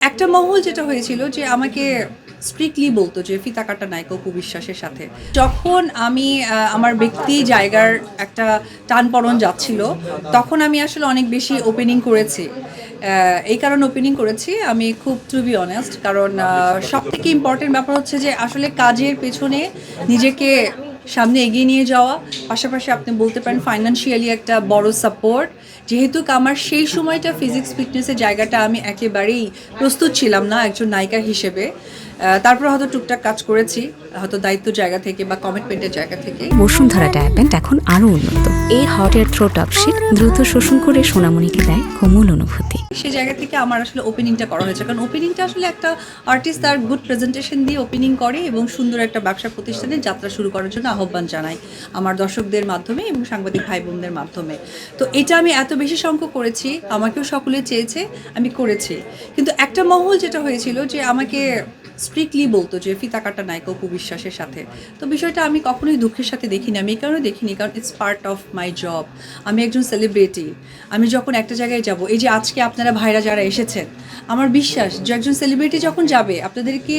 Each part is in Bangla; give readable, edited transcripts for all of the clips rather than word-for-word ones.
একটা মহল যেটা হয়েছিল যে আমাকে স্ট্রিক্টলি বলতো যে ফিতা কাটা নায়িকা অপু বিশ্বাসের সাথে। যখন আমি আমার ব্যক্তি জায়গার একটা টানপড়ন যাচ্ছিল, তখন আমি আসলে অনেক বেশি ওপেনিং করেছি। এই কারণে ওপেনিং করেছি আমি খুব টু বি অনেস্ট, কারণ সবথেকে ইম্পর্টেন্ট ব্যাপার হচ্ছে যে আসলে কাজের পেছনে নিজেকে সামনে এগিয়ে নিয়ে যাওয়া, পাশাপাশি আপনি বলতে পারেন ফাইন্যান্সিয়ালি একটা বড় সাপোর্ট। যেহেতু আমার সেই সময়টা ফিজিক্স ফিটনেসের জায়গাটা আমি একেবারেই প্রস্তুত ছিলাম না একজন নায়িকা হিসেবে। তারপর হয়তো টুকটাক কাজ করেছি, হয়তো দায়িত্ব জায়গা থেকে বা কমিটমেন্টের জায়গা থেকে। বসুন্ধরা ডায়াপেন্ট এখন আরো উন্নত। এই হট এয়ার থ্রো টপশিট দ্রুত শোষণ করে সোনামণিকে দেয় কোমল অনুভূতি। সেই জায়গা থেকে আমার আসলে ওপেনিংটা করা হয়েছে, কারণ ওপেনিংটা আসলে একটা আর্টিস্ট তার গুড প্রেজেন্টেশন দিয়ে ওপেনিং করে এবং সুন্দর একটা ব্যবসা প্রতিষ্ঠানে যাত্রা শুরু করার জন্য আহ্বান জানাই আমার দর্শকদের মাধ্যমে এবং সাংবাদিক ভাই বোনদের মাধ্যমে। তো এটা আমি এত বেশি সংখ্যক করেছি, আমাকেও সকলে চেয়েছে, আমি করেছি। কিন্তু একটা মহল যেটা হয়েছিল যে আমাকে স্ট্রিক্টলি বলতো যে ফিতা কাটা নায়িকা অপু বিশ্বাসের সাথে। তো বিষয়টা আমি কখনোই দুঃখের সাথে দেখিনি, আমি এই কারণে দেখিনি কারণ it's part of my job. আমি একজন সেলিব্রিটি, আমি যখন একটা জায়গায় যাব, এই যে আজকে আপনারা ভাইরা যারা এসেছেন, আমার বিশ্বাস যে একজন সেলিব্রিটি যখন যাবে আপনাদেরকে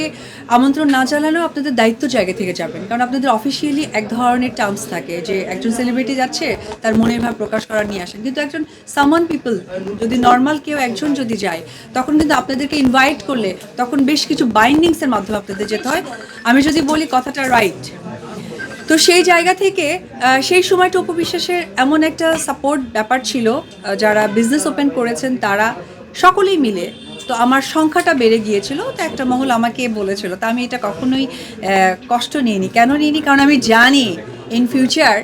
আমন্ত্রণ না জানালেও আপনাদের দায়িত্ব জায়গা থেকে যাবেন, কারণ আপনাদের অফিসিয়ালি এক ধরনের টার্মস থাকে যে একজন সেলিব্রিটি যাচ্ছে তার মনের ভাব প্রকাশ করার নিয়ে আসেন। কিন্তু একজন সামান পিপল, যদি নর্মাল কেউ একজন যদি যায়, তখন কিন্তু আপনাদেরকে ইনভাইট করলে তখন বেশ কিছু বাইন্ডিংসের মাধ্যমে আপনাদের যেতে হয়। আমি যদি বলি কথাটা রাইট, তো সেই জায়গা থেকে সেই সময়টা অপু বিশ্বাসের এমন একটা সাপোর্ট ব্যাপার ছিল, যারা বিজনেস ওপেন করেছেন তারা সকলেই মিলে, তো আমার সংখ্যাটা বেড়ে গিয়েছিল। তো একটা মহল আমাকে বলেছিল, তা আমি এটা কখনোই কষ্ট নিইনি। কেন নিইনি? কারণ আমি জানি ইন ফিউচার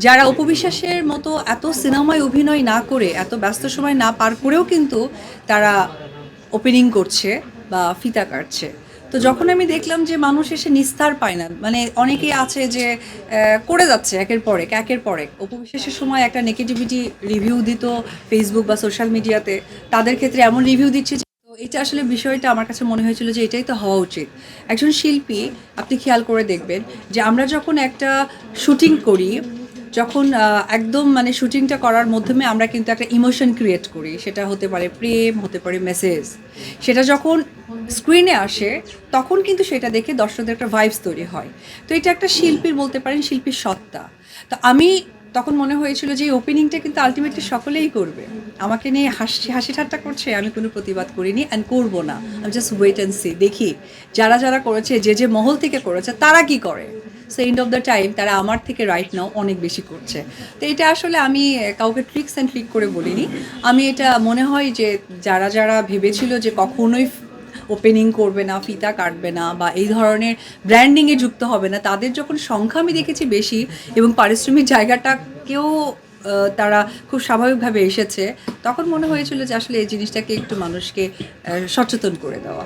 যারা অপু বিশ্বাসের মতো এত সিনেমায় অভিনয় না করে, এত ব্যস্ত সময় না পার করেও কিন্তু তারা ওপেনিং করছে বা ফিতা কাটছে। তো যখন আমি দেখলাম যে মানুষ এসে নিস্তার পায় না, মানে অনেকেই আছে যে করে যাচ্ছে একের পরে অপু বিশ্বাসের সময় একটা নেগেটিভিটি রিভিউ দিত ফেসবুক বা সোশ্যাল মিডিয়াতে, তাদের ক্ষেত্রে এমন রিভিউ দিচ্ছে যে, তো এটা আসলে বিষয়টা আমার কাছে মনে হয়েছিল যে এটাই তো হওয়া উচিত। একজন শিল্পী, আপনি খেয়াল করে দেখবেন যে আমরা যখন একটা শুটিং করি, যখন একদম মানে শুটিংটা করার মাধ্যমে আমরা কিন্তু একটা ইমোশন ক্রিয়েট করি, সেটা হতে পারে প্রেম, হতে পারে মেসেজ। সেটা যখন স্ক্রিনে আসে তখন কিন্তু সেটা দেখে দর্শকদের একটা ভাইবস তৈরি হয়। তো এটা একটা শিল্পীর, বলতে পারেন শিল্পীর সত্তা। তো আমি তখন মনে হয়েছিল যে এই ওপেনিংটা কিন্তু আলটিমেটলি সকলেই করবে। আমাকে নিয়ে হাসি ঠাট্টা করছে, আমি কোনো প্রতিবাদ করিনি অ্যান্ড করবো না। আমি জাস্ট ওয়েট অ্যান্ড সি, দেখি যারা যারা করেছে, যে মহল থেকে করেছে তারা কি করে। So end of the time তারা আমার থেকে রাইট নাও অনেক বেশি করছে। তো এটা আসলে আমি কাউকে ট্রিক্স অ্যান্ড ট্রিক করে বলিনি। আমি এটা মনে হয় যে যারা যারা ভেবেছিল যে কখনোই ওপেনিং করবে না, ফিতা কাটবে না বা এই ধরনের ব্র্যান্ডিংয়ে যুক্ত হবে না, তাদের যখন সংখ্যা আমি দেখেছি বেশি এবং পারিশ্রমিক জায়গাটাকেও তারা খুব স্বাভাবিকভাবে এসেছে, তখন মনে হয়েছিল যে আসলে এই জিনিসটাকে একটু মানুষকে সচেতন করে দেওয়া।